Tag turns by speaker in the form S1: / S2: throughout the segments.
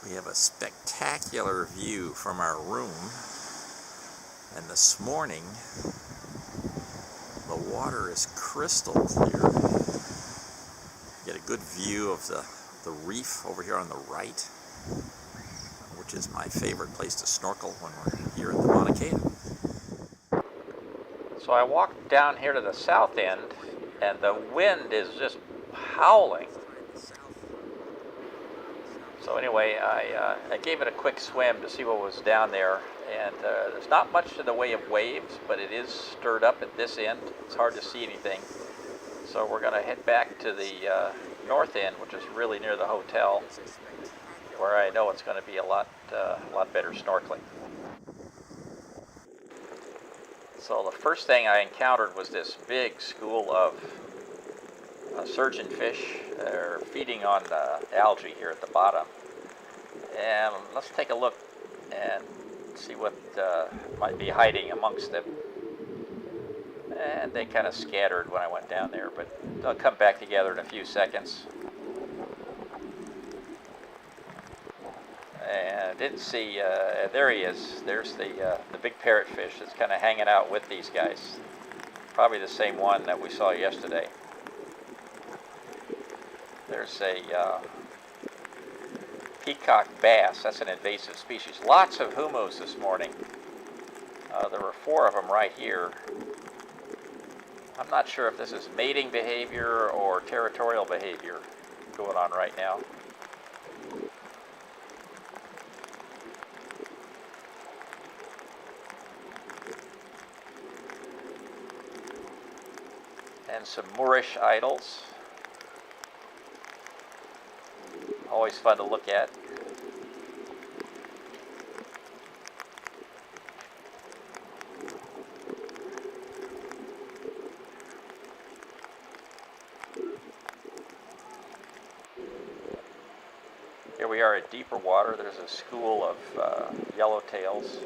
S1: We have a spectacular view from our room, and this morning the water is crystal clear. You get a good view of the reef over here on the right, which is my favorite place to snorkel when we're here at the Mauna. So I walked down here to the south end, and the wind is just howling. So anyway, I gave it a quick swim to see what was down there, and there's not much in the way of waves, but it is stirred up at this end. It's hard to see anything. So we're going to head back to the north end, which is really near the hotel, where I know it's going to be a lot better snorkeling. So the first thing I encountered was this big school of surgeonfish. They're feeding on algae here at the bottom. And let's take a look and see what might be hiding amongst them. And they kind of scattered when I went down there, but they'll come back together in a few seconds. And I didn't see, there he is. There's the big parrotfish that's kind of hanging out with these guys. Probably the same one that we saw yesterday. There's a peacock bass. That's an invasive species. Lots of humus this morning. There were 4 of them right here. I'm not sure if this is mating behavior or territorial behavior going on right now. And some Moorish idols. Always fun to look at. Here we are at deeper water. There's a school of yellowtails.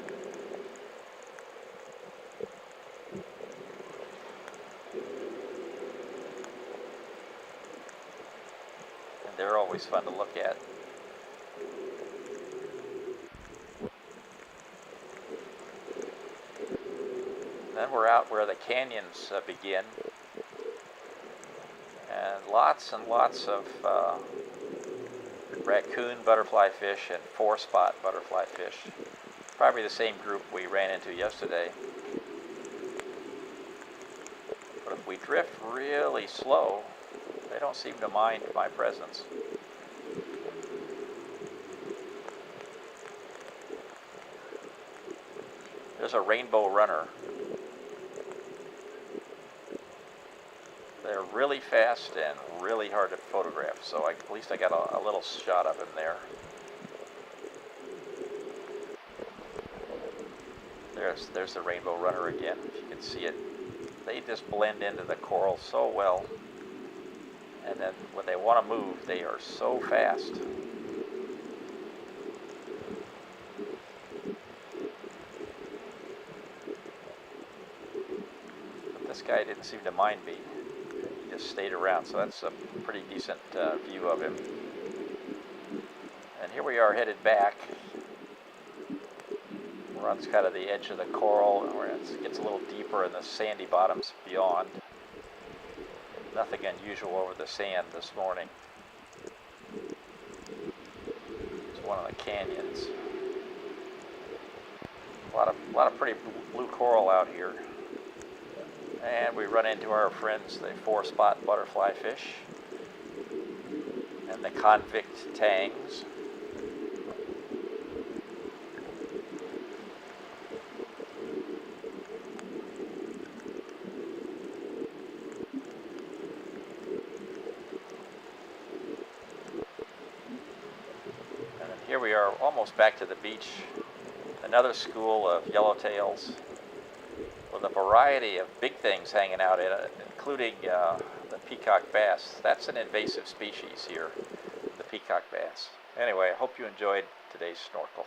S1: They're always fun to look at. Then we're out where the canyons begin, and lots of raccoon butterfly fish and 4-spot butterfly fish. Probably the same group we ran into yesterday. But if we drift really slow, they don't seem to mind my presence. There's a rainbow runner. They're really fast and really hard to photograph, so at least I got a little shot of him there. There's the rainbow runner again, if you can see it. They just blend into the coral so well. And then when they want to move, they are so fast. But this guy didn't seem to mind me. He just stayed around, so that's a pretty decent view of him. And here we are headed back. We're on kind of the edge of the coral, where it gets a little deeper in the sandy bottoms beyond. Nothing unusual over the sand this morning. It's one of the canyons. A lot of pretty blue coral out here. And we run into our friends, the 4-spot butterfly fish and the convict tangs. Here we are almost back to the beach. Another school of yellowtails with a variety of big things hanging out in it, including the peacock bass. That's an invasive species here, the peacock bass. Anyway, I hope you enjoyed today's snorkel.